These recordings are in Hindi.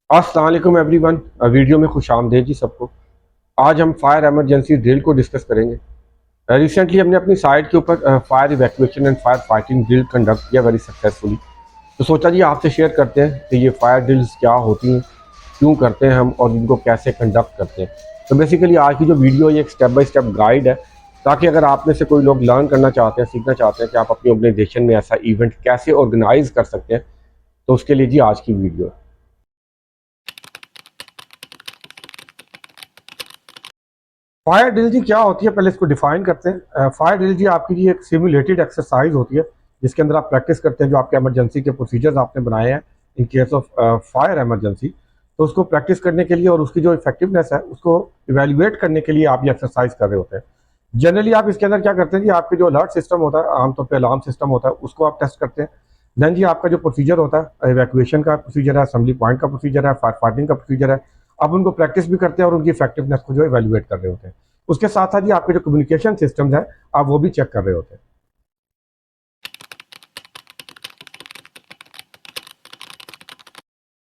अस्सलाम वालेकुम एवरीवन। वीडियो में खुश आमदेद जी सबको। आज हम फायर एमरजेंसी ड्रिल को डिस्कस करेंगे। रिसेंटली हमने अपनी साइट के ऊपर fire evacuation and fire fighting drill conduct किया वेरी सक्सेसफुली। तो सोचा जी आपसे शेयर करते हैं कि ये फायर ड्रिल्स क्या होती हैं, क्यों करते हैं हम और इनको कैसे कंडक्ट करते हैं। तो बेसिकली आज की जो वीडियो ये एक स्टेप बाय स्टेप गाइड है, ताकि अगर आप में से कोई लोग लर्न करना चाहते हैं, सीखना चाहते हैं कि आप अपनी ऑर्गेनाइजेशन में ऐसा इवेंट कैसे ऑर्गेनाइज कर सकते हैं, तो उसके लिए जी आज की वीडियो है। फायर ड्रिल जी क्या होती है, पहले इसको डिफाइन करते हैं। फायर ड्रिल जी आपकी जी एक सिमुलेटेड एक्सरसाइज होती है, जिसके अंदर आप प्रैक्टिस करते हैं जो आपके इमरजेंसी के प्रोसीजर्स आपने बनाए हैं in case of fire emergency. तो उसको प्रैक्टिस करने के लिए और उसकी जो इफेक्टिवनेस है उसको इवेल्युएट करने के लिए आप ये एक्सरसाइज कर रहे होते हैं। जनरली आप इसके अंदर क्या करते हैं जी, आपके जो अलर्ट सिस्टम होता है, आमतौर पर अलार्म सिस्टम होता है, उसको आप टेस्ट करते हैं। देन जी आपका जो प्रोसीजर होता है, इवैक्यूएशन का प्रोसीजर है, असेंबली पॉइंट का प्रोसीजर है, फायर फाइटिंग का प्रोसीजर है, आप उनको प्रैक्टिस भी करते हैं और उनकी इफेक्टिवनेस को जो इवेल्युएट कर रहे होते हैं। उसके साथ साथ ही आपके जो कम्युनिकेशन सिस्टम्स है, आप वो भी चेक कर रहे होते हैं।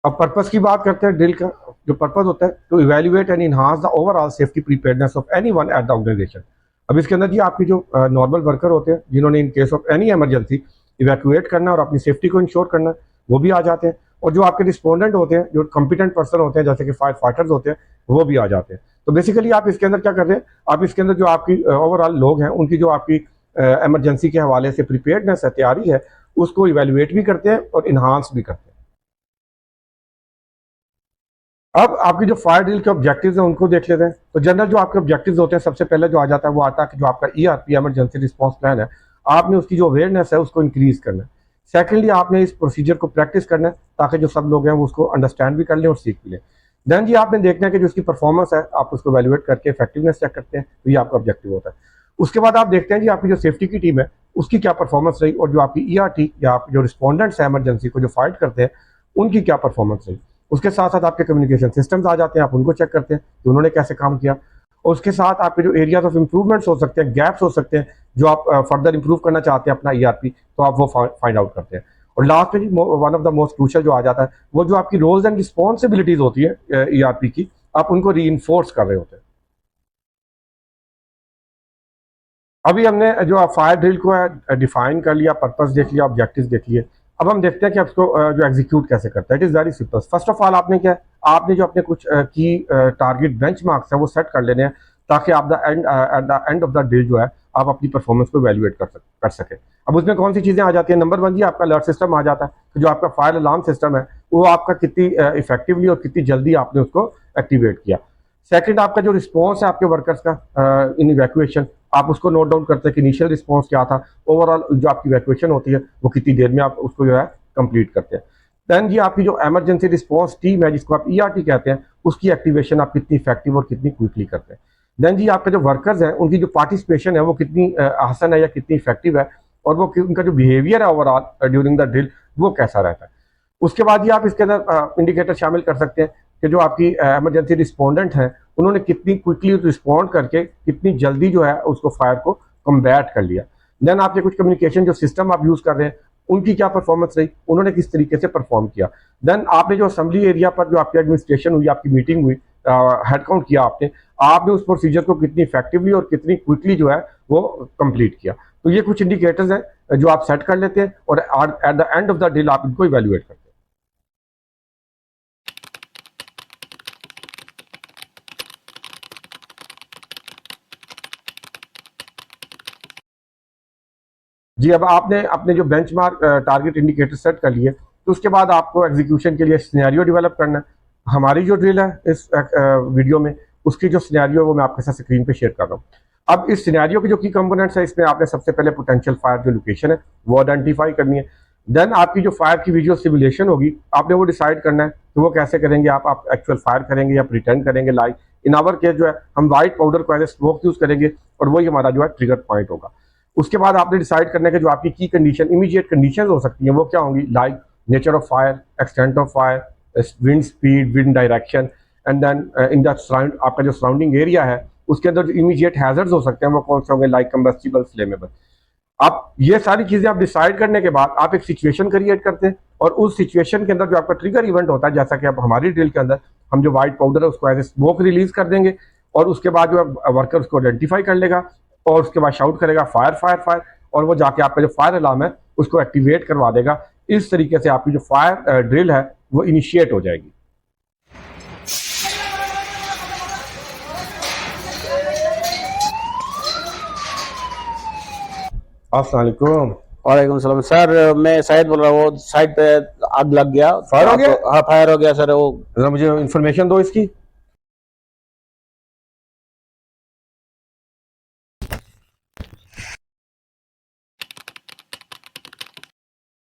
अब पर्पस की बात करते हैं ड्रिल का। जो पर्पस होता है to evaluate and enhance the overall safety preparedness of anyone at the organisation. अब इसके अंदर जी आपकी जो नॉर्मल वर्कर होते हैं, जिन्होंने in case of any emergency evacuate करना और अपनी सेफ्टी को इंश्योर करना, वो भी आ जाते हैं। और जो आपके रिस्पोंडेंट होते हैं, जो कॉम्पिटेंट पर्सन होते हैं, जैसे कि फायर फाइटर्स होते हैं, वो भी आ जाते हैं। तो बेसिकली आप इसके अंदर क्या कर रहे हैं, आप इसके अंदर जो आपकी ओवरऑल लोग हैं, उनकी जो आपकी इमरजेंसी के हवाले से प्रिपेयर्डनेस है, तैयारी है, उसको इवेल्युएट भी करते हैं और इन्हांस भी करते हैं। अब आपकी जो फायर ड्रिल के ऑब्जेक्टिव्स हैं उनको देख लेते हैं। तो जनरल जो आपके ऑब्जेक्टिव्स होते हैं, सबसे पहले जो आ जाता है वो आता है कि जो आपका ईआरपी इमरजेंसी रिस्पांस प्लान है, आपने उसकी जो अवेयरनेस है उसको इंक्रीज करना है। सेकेंडली आपने इस प्रोसीजर को प्रैक्टिस करना है, ताकि जो सब लोग हैं वो उसको अंडरस्टैंड भी कर लें और सीख भी लें। देन जी आपने देखना है कि जो उसकी परफॉर्मेंस है, आप उसको वैल्यूएट करके इफेक्टिवनेस चेक करते हैं, तो ये आपका ऑब्जेक्टिव होता है। उसके बाद आप देखते हैं जी आपकी जो सेफ्टी की टीम है उसकी क्या परफॉर्मेंस रही, और जो आपकी ईआरटी या आप जो रिस्पॉन्डेंट्स है इमरजेंसी को जो फाइट करते हैं, उनकी क्या परफॉर्मेंस रही। उसके साथ साथ आपके कम्युनिकेशन सिस्टम्स आ जाते हैं, आप उनको चेक करते हैं कि उन्होंने कैसे काम किया। और उसके साथ आपके जो एरियाज ऑफ इंप्रूवमेंट्स हो सकते हैं, गैप्स हो सकते हैं, जो आप फर्दर इंप्रूव करना चाहते हैं अपना ईआरपी, तो आप वो फाइंड आउट करते हैं। और लास्ट में one of the most crucial जो आ जाता है, वो जो आपकी रोल्स एंड रिस्पॉन्सिबिलिटीज होती है ईआरपी की, आप उनको री इन्फोर्स कर रहे होते हैं। अभी हमने जो फायर ड्रिल को डिफाइन कर लिया, पर्पस देख लिया, ऑब्जेक्टिव देख लिए। अब हम देखते हैं कि उसको जो एग्जीक्यूट कैसे करता है। It is very simple. First of all आपने क्या है, आपने जो अपने कुछ की टारगेट बेंचमार्क्स हैं वो सेट कर लेने हैं, ताकि आप the end at the end of the drill जो है आप अपनी परफॉर्मेंस को वैल्यूएट कर सकें। अब उसमें कौन सी चीज़ें आ जाती हैं, नंबर वन जी आपका अलर्ट सिस्टम आ जाता है। तो जो आपका फायर अलार्म सिस्टम है वो आपका कितनी इफेक्टिवली और कितनी जल्दी आपने उसको एक्टिवेट किया। सेकंड आपका जो रिस्पॉन्स है आपके वर्कर्स का इन इवैक्यूएशन, आप उसको नोट डाउन करते हैं कि इनिशियल रिस्पॉन्स क्या था, ओवरऑल जो आपकी इवैक्यूएशन होती है वो कितनी देर में आप उसको जो है कंप्लीट करते हैं। देन जी आपकी जो इमरजेंसी रिस्पॉन्स टीम है, जिसको आप ईआरटी कहते हैं, उसकी एक्टिवेशन आप कितनी इफेक्टिव और कितनी क्विकली करते हैं। देन जी आपके जो वर्कर्स हैं उनकी जो पार्टिसिपेशन है वो कितनी आसान है या कितनी इफेक्टिव है, और वो उनका जो बिहेवियर है ओवरऑल ड्यूरिंग द ड्रिल वो कैसा रहता है। उसके बाद ही आप इसके अंदर इंडिकेटर शामिल कर सकते हैं कि जो आपकी इमरजेंसी रिस्पोंडेंट हैं, उन्होंने कितनी क्विकली रिस्पॉन्ड करके कितनी जल्दी जो है उसको फायर को कम्बैट कर लिया। देन आपके कुछ कम्युनिकेशन जो सिस्टम आप यूज़ कर रहे हैं, उनकी क्या परफॉर्मेंस रही, उन्होंने किस तरीके से परफॉर्म किया। देन आपने जो असेंबली एरिया पर जो आपकी एडमिनिस्ट्रेशन हुई, आपकी मीटिंग हुई, हेड काउंट किया आपने उस प्रोसीजर को कितनी इफेक्टिवली और कितनी क्विकली जो है वो कंप्लीट किया। तो ये कुछ इंडिकेटर्स हैं जो आप सेट कर लेते हैं, और at the end of the day आप इनको इवेल्युएट करते हैं। जी, अब आपने अपने जो बेंचमार्क टारगेट इंडिकेटर सेट कर लिए, तो उसके बाद आपको एग्जीक्यूशन के लिए सिनेरियो डेवलप करना है। हमारी जो ड्रिल है इस वीडियो में, उसकी जो सिनेरियो है वो मैं आपके साथ स्क्रीन पे शेयर कर रहा हूँ। अब इस सिनेरियो के जो की कंपोनेंट्स है, इसमें आपने सबसे पहले पोटेंशियल फायर जो लोकेशन है वो आइडेंटिफाई करनी है। देन आपकी जो फायर की वीडियो सिमुलेशन होगी, आपने वो डिसाइड करना है कि वो कैसे करेंगे, आप एक्चुअल फायर करेंगे या प्रिटेंड करेंगे लाइव। इन आवर केस जो है हम वाइट पाउडर को एज ए स्मोक यूज करेंगे, और वही हमारा जो है ट्रिगर पॉइंट होगा। उसके बाद आपने डिसाइड करने के जो आपकी की कंडीशन, इमीडिएट कंडीशन हो सकती हैं, वो क्या होंगी, like nature of fire, extent of fire, wind speed, wind direction, and then in the surround आपका जो सराउंडिंग एरिया है उसके अंदर जो इमीडिएट हैजर्ड्स हो सकते हैं वो कौन से होंगे, लाइक कंबस्टिबल, फ्लेमेबल। आप ये सारी चीजें आप डिसाइड करने के बाद आप एक सिचुएशन क्रिएट करते हैं, और उस सिचुएशन के अंदर जो आपका ट्रिगर इवेंट होता है, जैसा कि आप हमारी ड्रिल के अंदर हम जो व्हाइट पाउडर है उसको एज ए स्मोक रिलीज कर देंगे, और उसके बाद जो वर्कर उसको आइडेंटिफाई कर लेगा और उसके बाद शाउट करेगा फायर फायर फायर, और वो जाके आपका जो फायर अलार्म है उसको एक्टिवेट करवा देगा। इस तरीके से आपकी जो फायर ड्रिल है वो इनिशिएट हो जाएगी। अस्सलाम वालेकुम। वालेकुम सलाम सर, मैं शायद बोल रहा हूँ, वो साइड पे आग लग गया। फायर हो गया? हाँ, फायर हो गया सर। वो जरा मुझे इंफॉर्मेशन दो इसकी।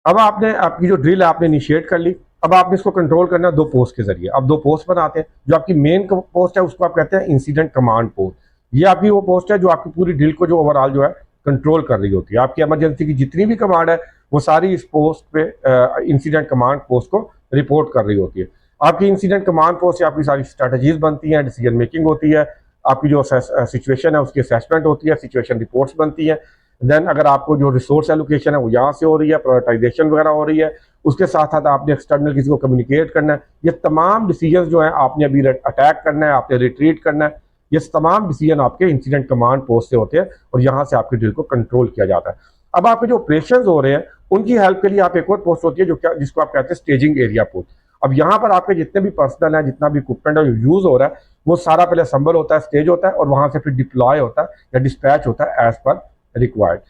अब आपने आपकी जो ड्रिल है आपने इनिशिएट कर ली। अब आपने इसको कंट्रोल करना है दो पोस्ट के जरिए। अब दो पोस्ट बनाते हैं। जो आपकी मेन पोस्ट है उसको आप कहते हैं इंसिडेंट कमांड पोस्ट। ये आपकी वो पोस्ट है जो आपकी पूरी ड्रिल को जो ओवरऑल जो है कंट्रोल कर रही होती है। आपकी इमरजेंसी की जितनी भी कमांड है वो सारी इस पोस्ट पे इंसिडेंट कमांड पोस्ट को रिपोर्ट कर रही होती है। आपकी इंसिडेंट कमांड पोस्ट से आपकी सारी स्ट्रेटजीज बनती हैं, डिसीजन मेकिंग होती है, आपकी जो सिचुएशन है उसकी असेसमेंट होती है, सिचुएशन रिपोर्ट्स बनती है। देन अगर आपको जो रिसोर्स एलोकेशन है वो यहाँ से हो रही है, प्रायोरिटाइजेशन वगैरह हो रही है, उसके साथ साथ आपने एक्सटर्नल किसी को कम्युनिकेट करना है। ये तमाम डिसीजन जो है आपने अभी अटैक करना है, आपने रिट्रीट करना है, ये तमाम डिसीजन आपके इंसिडेंट कमांड पोस्ट से होते हैं और यहाँ से आपकी ड्रिल को कंट्रोल किया जाता है। अब आपके जो ऑपरेशन हो रहे हैं उनकी हेल्प के लिए आप एक और पोस्ट होती है जो क्या जिसको आप कहते हैं स्टेजिंग एरिया पोस्ट। अब यहाँ पर आपके जितने भी पर्सनल है, जितना भी इक्विपमेंट है यूज हो रहा है, वो सारा पहले असम्बल होता है, स्टेज होता है, और वहां से फिर डिप्लॉय होता है या डिस्पैच होता है एज पर रिक्वायर्ड।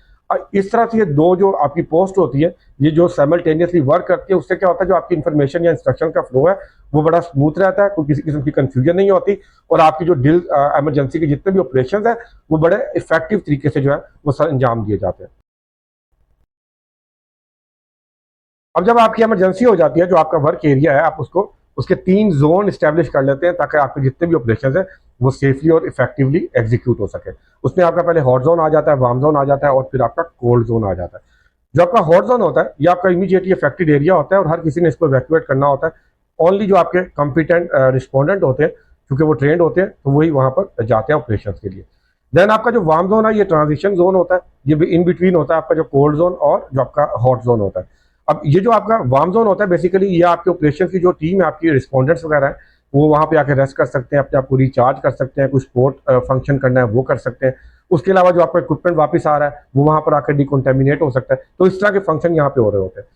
इस तरह से ये दो जो आपकी पोस्ट होती है ये जो साइमल्टेनियसली वर्क करती है, उससे क्या होता है जो आपकी इन्फॉर्मेशन या इंस्ट्रक्शन का फ्लो है वो बड़ा स्मूथ रहता है, कोई किसी किस्म की कंफ्यूजन नहीं होती, और आपकी जो ड्रिल इमरजेंसी के जितने भी ऑपरेशन है वो बड़े इफेक्टिव तरीके से जो है वो सर अंजाम दिए जाते हैं। अब जब आपकी इमरजेंसी हो जाती है, जो आपका वर्क एरिया है, आप उसको उसके 3 जोन इस्टेब्लिश कर लेते हैं ताकि आपके जितने भी ऑपरेशन है वो सेफली और इफेक्टिवली एग्जीक्यूट हो सके। उसमें आपका पहले हॉट जोन आ जाता है, वार्म जोन आ जाता है, और फिर आपका कोल्ड जोन आ जाता है। जो आपका हॉट जोन होता है ये आपका इमीडिएटली अफेक्टेड एरिया होता है और हर किसी ने इसको इवैक्यूएट करना होता है। ओनली जो आपके कॉम्पिटेंट रिस्पोंडेंट होते हैं, क्योंकि वो ट्रेंड होते हैं, तो वही वहां पर जाते हैं ऑपरेशन के लिए। देन आपका जो वार्म जोन है ये ट्रांजिशन जोन होता है, ये भी इन बिटवीन होता है आपका जो कोल्ड जोन और जो आपका हॉट जोन होता है। अब ये जो आपका वार्म जोन होता है बेसिकली ये आपके ऑपरेशन की जो टीम है, आपकी रिस्पोंडेंट्स वगैरह है, वो वहाँ पे आके रेस्ट कर सकते हैं, अपने आप को रिचार्ज कर सकते हैं, कुछ स्पोर्ट फंक्शन करना है वो कर सकते हैं। उसके अलावा जो आपका इक्विपमेंट वापस आ रहा है वो वहाँ पर आकर डिकॉन्टेमिनेट हो सकता है। तो इस तरह के फंक्शन यहाँ पे हो रहे होते हैं।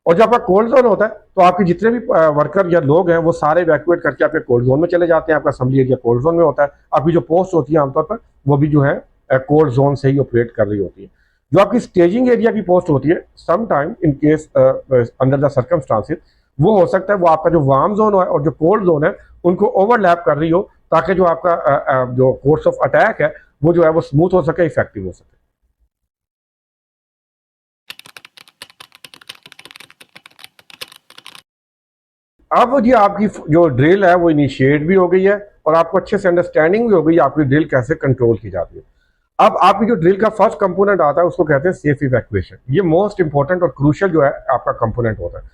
और जब आपका कोल्ड जोन होता है तो आपके जितने भी वर्कर या लोग हैं वो सारे इवैक्यूएट करके आपके कोल्ड जोन में चले जाते हैं। आपका असेंबली एरिया कोल्ड जोन में होता है। आपकी जो पोस्ट होती है आमतौर पर वो भी जो है कोल्ड जोन से ही ऑपरेट कर रही होती है। जो आपकी स्टेजिंग एरिया की पोस्ट होती है, some time in case under the circumstances, वो हो सकता है वो आपका जो वार्म जोन है और जो कोल्ड जोन है उनको ओवरलैप कर रही हो, ताकि जो आपका जो कोर्स ऑफ अटैक है वो जो है वो स्मूथ हो सके, इफेक्टिव हो सके। अब जी आपकी जो ड्रिल है वो इनिशिएट भी हो गई है और आपको अच्छे से अंडरस्टैंडिंग भी हो गई है आपकी ड्रिल कैसे कंट्रोल की जाती है। अब आपकी जो ड्रिल का फर्स्ट कंपोनेंट आता है उसको कहते हैं सेफ इवैक्यूएशन। ये मोस्ट इंपॉर्टेंट और क्रूशियल जो है आपका कंपोनेंट होता है।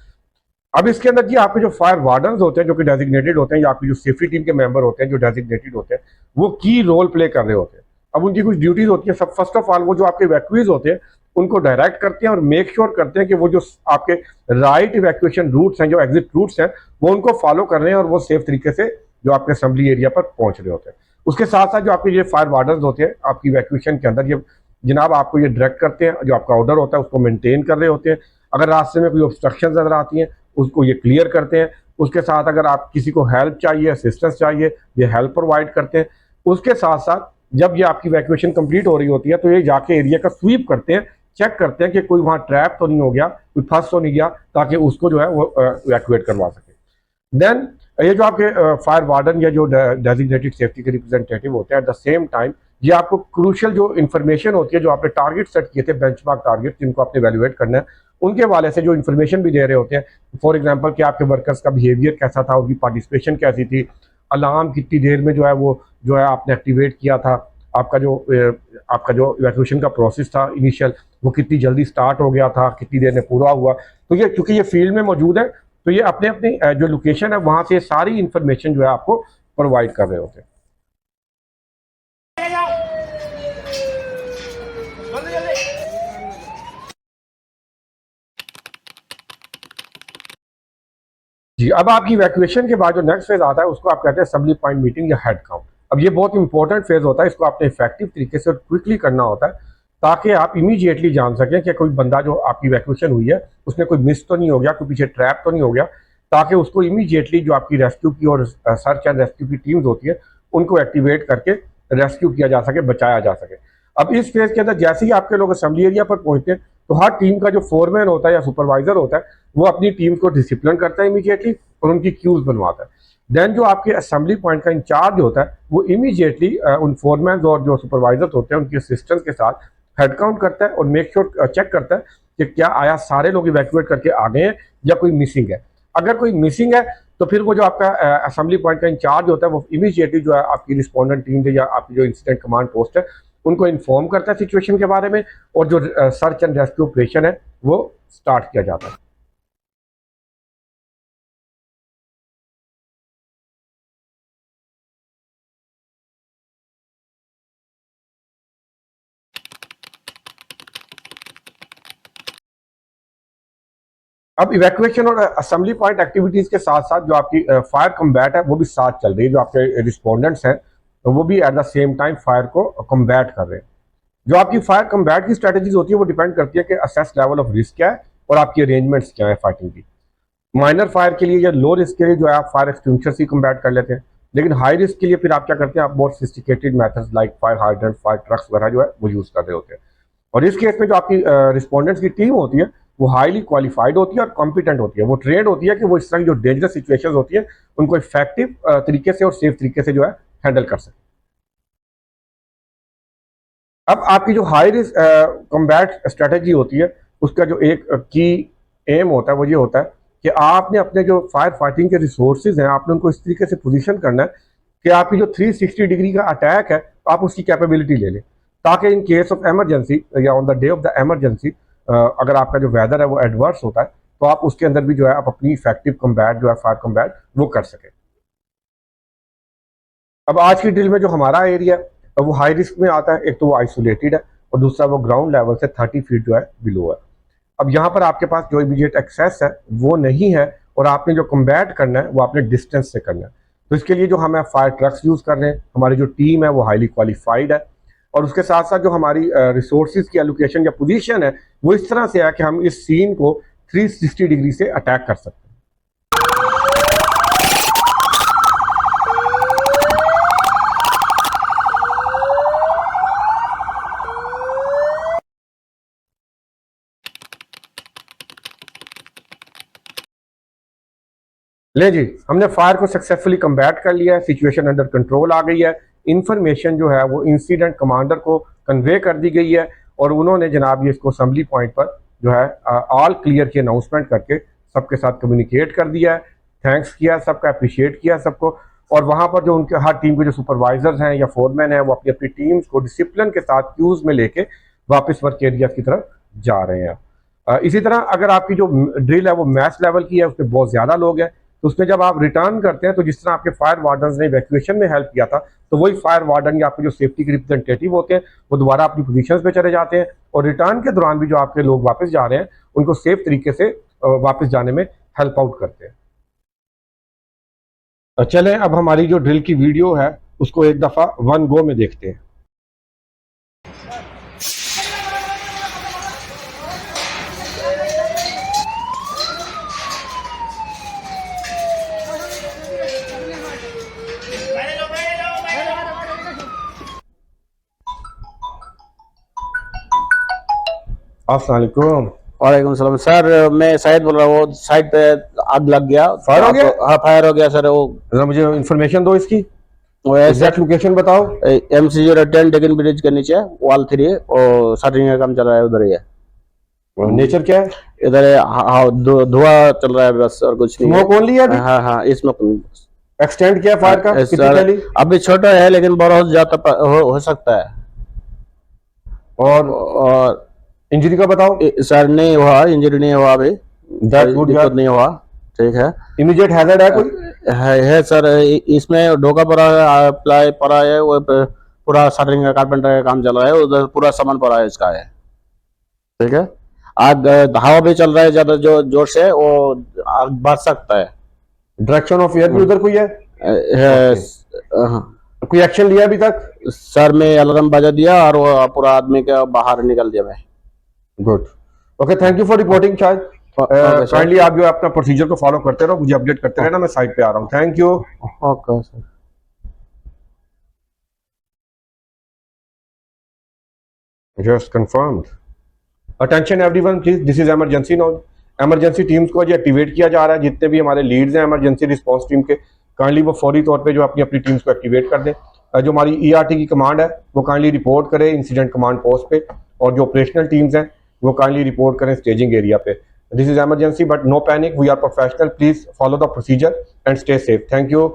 अब इसके अंदर जी आपके जो फायर वार्डन्स होते हैं जो कि डेजिग्नेटेड होते हैं, या आपकी जो सेफ्टी टीम के मेंबर होते हैं जो डेजिग्नेटेड होते हैं, वो की रोल प्ले कर रहे होते हैं। अब उनकी कुछ ड्यूटीज होती है। सब फर्स्ट ऑफ ऑल वो जो आपके इवैक्यूज होते हैं उनको डायरेक्ट करते हैं और मेक श्योर करते हैं कि वो जो आपके राइट इवैक्यूएशन रूट्स हैं, जो एग्जिट रूट्स हैं, वो उनको फॉलो कर रहे हैं और वो सेफ तरीके से जो आपके असेंबली एरिया पर पहुंच रहे होते हैं। उसके साथ साथ जो आपके ये फायर वार्डन्स होते हैं आपकी इवैक्यूएशन के अंदर, ये जनाब आपको ये डायरेक्ट करते हैं, जो आपका ऑर्डर होता है उसको मेंटेन कर रहे होते हैं। अगर रास्ते में कोई ऑब्स्ट्रक्शन नजर आती हैं उसको ये क्लियर करते हैं। उसके साथ अगर आप किसी को हेल्प चाहिए, असिस्टेंस चाहिए, ये हेल्प प्रोवाइड करते हैं। उसके साथ साथ जब ये आपकी वैक्यूएशन कंप्लीट हो रही होती है तो ये जाके एरिया का स्वीप करते हैं, चेक करते हैं कि कोई वहाँ ट्रैप तो नहीं हो गया, कोई फंस तो नहीं गया, ताकि उसको जो है वो वैक्यूएट करवा सके। देन ये जो आपके फायर वार्डन या जो डेजिग्नेटेड सेफ्टी के रिप्रेजेंटेटिव होते हैं, एट द सेम टाइम ये आपको क्रूशियल जो इन्फॉर्मेशन होती है, जो आपने टारगेट सेट किए थे, बेंचमार्क टारगेट जिनको आपने वैल्यूएट करना है, उनके हवाले से जो इन्फॉर्मेशन भी दे रहे होते हैं। फॉर एग्जांपल कि आपके वर्कर्स का बिहेवियर कैसा था, उनकी पार्टिसिपेशन कैसी थी, अलार्म कितनी देर में जो है वो जो है आपने एक्टिवेट किया था, आपका जो इवैक्यूएशन का प्रोसेस था इनिशियल वो कितनी जल्दी स्टार्ट हो गया था, कितनी देर में पूरा हुआ। तो ये क्योंकि ये फील्ड में मौजूद है तो ये अपने अपनी जो लोकेशन है वहां से सारी इंफॉर्मेशन जो है आपको प्रोवाइड कर रहे होते हैं। जी, अब आपकी इवैक्यूएशन के बाद जो नेक्स्ट फेज आता है उसको आप कहते हैं असेंबली पॉइंट मीटिंग या हेड काउंट। अब ये बहुत इंपॉर्टेंट फेज होता है, इसको आपने इफेक्टिव तरीके से और क्विकली करना होता है ताकि आप इमीडिएटली जान सकें कि कोई बंदा जो आपकी इवैक्यूएशन हुई है उसमें कोई मिस तो नहीं हो गया, कोई पीछे ट्रैप तो नहीं हो गया, ताकि उसको इमीडिएटली जो आपकी रेस्क्यू की और सर्च एंड रेस्क्यू की टीम्स होती है उनको एक्टिवेट करके रेस्क्यू किया जा सके, बचाया जा सके। अब इस फेज के अंदर जैसे ही आपके लोग असेंबली एरिया पर पहुंचते हैं तो हर टीम का जो फोरमैन होता है या सुपरवाइजर होता है वो अपनी टीम को डिसिप्लिन करता है इमीडिएटली और उनकी क्यूज बनवाता है। देन जो आपके असेंबली पॉइंट का इंचार्ज होता है वो इमीडिएटली उन फोरमैन और जो सुपरवाइजर होते हैं उनके असिस्टेंट्स के साथ हेड काउंट करता है और मेक श्योर चेक करता है कि क्या आया सारे लोग इवैक्यूएट करके आ गए हैं या कोई मिसिंग है। अगर कोई मिसिंग है तो फिर वो जो आपका असेंबली पॉइंट का इंचार्ज होता है वो इमीडिएटली जो है आपकी रिस्पॉन्डेंट टीम या आपकी जो इंसिडेंट कमांड पोस्ट है उनको इन्फॉर्म करता है सिचुएशन के बारे में और जो सर्च एंड रेस्क्यू ऑपरेशन है वो स्टार्ट किया जाता है। अब इवैक्यूएशन और असेंबली पॉइंट एक्टिविटीज के साथ साथ जो आपकी फायर कम्बैट है वो भी साथ चल रही है। जो आपके रिस्पोंडेंट्स हैं तो वो भी at the same time fire को कम्बैट कर रहे हैं। जो आपकी फायर कम्बैट की स्ट्रेटजीज होती है वो डिपेंड करती है कि असेस लेवल ऑफ रिस्क क्या है और आपकी अरेंजमेंट्स क्या है फाइटिंग की। माइनर फायर के लिए या लो रिस्क के लिए जो है आप फायर एक्सटिंग्विशर ही कम्बैट कर लेते हैं, लेकिन हाई रिस्क के लिए फिर आप क्या करते हैं, आप बहुत sophisticated methods like fire hydrant, fire trucks वगैरह जो है वो यूज कर रहे होते हैं। और इस केस में जो आपकी रिस्पोंडेंट्स की टीम होती है वो हाईली क्वालिफाइड होती है और कॉम्पिटेंट होती है, वो ट्रेंड होती है कि वो इस तरह की जो डेंजरस सिचुएशन होती है उनको इफेक्टिव तरीके से और सेफ तरीके से जो है हैंडल कर सके। अब आपकी जो हाई रिस्क कॉम्बैट स्ट्रेटेजी होती है उसका जो एक की एम होता है वो ये होता है कि आपने अपने जो फायर फाइटिंग के रिसोर्सेज हैं आपने उनको इस तरीके से पोजीशन करना है कि आपकी जो 360 डिग्री का अटैक है आप उसकी कैपेबिलिटी ले लें, ताकि इन केस ऑफ एमरजेंसी या on the day of the emergency अगर आपका जो वेदर है वो एडवर्स होता है तो आप उसके अंदर भी जो है आप अपनी इफेक्टिव कम्बैट जो है फायर कम्बैट वो कर सकें। अब आज की ड्रिल में जो हमारा एरिया है वो हाई रिस्क में आता है। एक तो वो आइसोलेटेड है और दूसरा वो ग्राउंड लेवल से 30 फीट जो है बिलो है। अब यहाँ पर आपके पास जो इमीडिएट एक्सेस है वो नहीं है और आपने जो कम्बैट करना है वो आपने डिस्टेंस से करना है। तो इसके लिए जो हमें फायर ट्रक्स यूज़ कर रहे हैं, हमारी जो टीम है वो हाईली क्वालिफाइड है और उसके साथ साथ जो हमारी रिसोर्सेज की एलोकेशन या पोजीशन है वो इस तरह से है कि हम इस सीन को 360 डिग्री से अटैक कर सकते हैं। ले जी, हमने फायर को सक्सेसफुली कम्बैट कर लिया है, सिचुएशन अंडर कंट्रोल आ गई है, इंफॉर्मेशन जो है वो इंसिडेंट कमांडर को कन्वे कर दी गई है और उन्होंने जनाब ये इसको असेंबली पॉइंट पर जो है ऑल क्लियर की अनाउंसमेंट करके सबके साथ कम्युनिकेट कर दिया है, थैंक्स किया, सबका अप्रिशिएट किया सबको। और वहाँ पर जो उनके हर टीम के जो सुपरवाइजर्स हैं या फोरमैन हैं वो अपनी अपनी टीम्स को डिसिप्लिन के साथ क्यूज में लेके वापस वर्क एरिया की तरफ जा रहे हैं। इसी तरह अगर आपकी जो ड्रिल है वो मैच लेवल की है, उसमें बहुत ज़्यादा लोग हैं, तो उसमें जब आप रिटर्न करते हैं तो जिस तरह आपके फायर वार्डन ने इवैक्यूएशन में हेल्प किया था तो वही फायर वार्डन या आपके जो सेफ्टी के रिप्रेजेंटेटिव होते हैं वो दोबारा अपनी पोजीशंस पे चले जाते हैं और रिटर्न के दौरान भी जो आपके लोग वापस जा रहे हैं उनको सेफ तरीके से वापस जाने में हेल्प आउट करते हैं। चलें अब हमारी जो ड्रिल की वीडियो है उसको एक दफ़ा वन गो में देखते हैं। अस्सलाम वालेकुम। वालेकुम सलाम सर, मैं शायद बोल रहा हूँ वो साइड पे आग लग गया। फायर हो गया? हाँ फायर हो गया सर। वो जरा मुझे इंफॉर्मेशन दो इसकी, वो एग्जैक्ट लोकेशन बताओ। MC010 डेकन ब्रिज के नीचे वॉल 3 और शटरिंग का काम चल रहा है, उधर ही है। नेचर क्या है? इधर धुआं चल रहा है बस और कुछ नहीं। स्मोक ओनली है? हाँ हाँ, इसमें एक्सटेंड किया फायर का कितनी पहली? अभी छोटा है लेकिन बहुत ज्यादा हो सकता है। और इंजरी का बताओ। सर नहीं हुआ, इंजरी नहीं हुआ अभी, दिक्कत नहीं हुआ, ठीक है। इमीडिएट हैजर्ड है कोई? है सर, इसमें ढोका पड़ा है, प्लाई पड़ा है, वो पूरा शटरिंग का कारपेंटर का काम चल रहा है, उधर पूरा सामान पड़ा है इसका है, ठीक है। आग हवा भी चल रहा है ज्यादा जोर से, वो आग बढ़ सकता है। डायरेक्शन ऑफ एयर भी उधर कोई है? हाँ। कोई एक्शन लिया अभी तक? सर मैं अलार्म बजा दिया और वो पूरा आदमी का बाहर निकल दिया मैं। Good, okay, thank you for reporting. शायद ओके सर। काइंडली आप जो है अपना प्रोसीजर को फॉलो करते रहो, मुझे अपडेट करते रहना, मैं साइट पे आ रहा हूँ। Thank you. Okay sir. Just confirmed. Attention everyone please, this is emergency now. Emergency teams को जो एक्टिवेट किया जा रहा है, जितने भी हमारे लीड्स हैं इमरजेंसी रिस्पांस टीम के, काइंडली वो फौरी तौर पे जो अपनी अपनी टीम्स को एक्टिवेट कर दें। जो हमारी ईआरटी की कमांड है वो काइंडली रिपोर्ट करे इंसिडेंट कमांड पोस्ट पे, और जो ऑपरेशनल टीम्स हैं वो काइंडली रिपोर्ट करें स्टेजिंग एरिया पे। This is emergency but no panic, we are professional, please follow the procedure and stay safe. Thank you.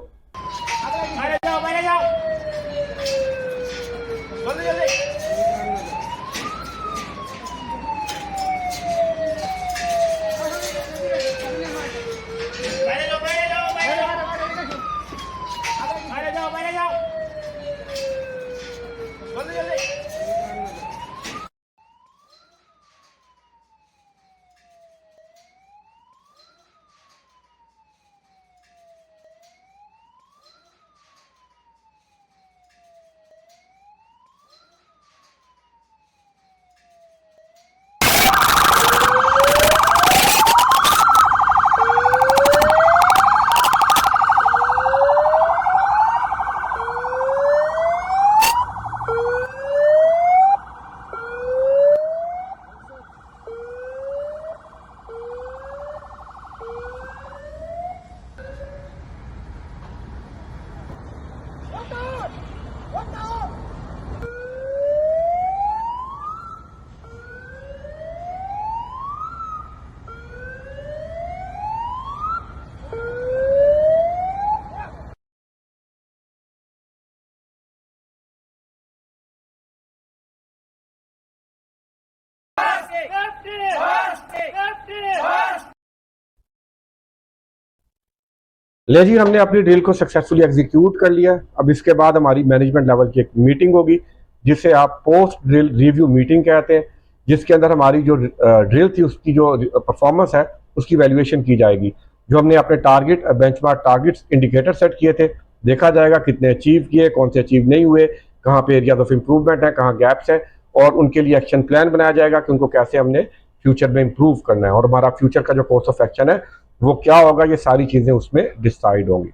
ले जी, हमने अपनी ड्रिल को सक्सेसफुली एग्जीक्यूट कर लिया। अब इसके बाद हमारी मैनेजमेंट लेवल की एक मीटिंग होगी, जिसे आप पोस्ट ड्रिल रिव्यू मीटिंग कहते हैं, जिसके अंदर हमारी जो ड्रिल थी उसकी जो परफॉर्मेंस है उसकी वैल्यूएशन की जाएगी। जो हमने अपने target benchmark targets indicator set किए थे, देखा जाएगा कितने अचीव किए, कौन से अचीव नहीं हुए, कहाँ पे एरियाज ऑफ इम्प्रूवमेंट है, कहाँ गैप्स हैं, और उनके लिए एक्शन प्लान बनाया जाएगा कि उनको कैसे हमने फ्यूचर में इम्प्रूव करना है, और हमारा फ्यूचर का जो कोर्स ऑफ एक्शन है वो क्या होगा, ये सारी चीजें उसमें डिसाइड होंगी।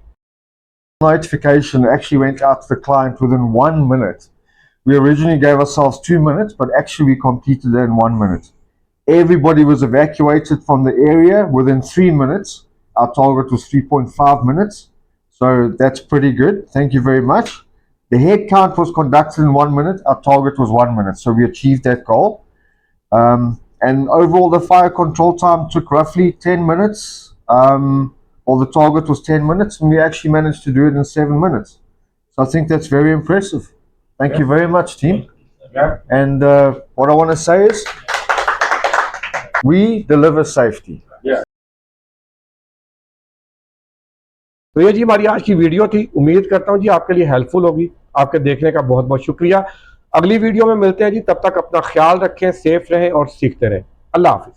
Notification actually went out to the client within 1 minute. We originally gave ourselves 2 minutes, but actually we completed it in 1 minute. Everybody was evacuated from the area within 3 minutes. Our target was 3.5 minutes. So that's pretty good. Thank you very much. The head count was conducted in 1 minute. Our target was 1 minute. So we achieved that goal. And overall, the fire control time took roughly 10 minutes. Well, the target was 10 minutes, and we actually managed to do it in 7 minutes. So I think that's very impressive. Thank you very much, team. And what I want to say is, we deliver safety. तो ये जी हमारी आज की वीडियो थी। उम्मीद करता हूँ जी आपके लिए हेल्पफुल होगी। आपके देखने का बहुत बहुत शुक्रिया। अगली वीडियो में मिलते हैं जी, तब तक अपना ख्याल रखें, सेफ रहें और सीखते रहें। अल्लाह हाफिज।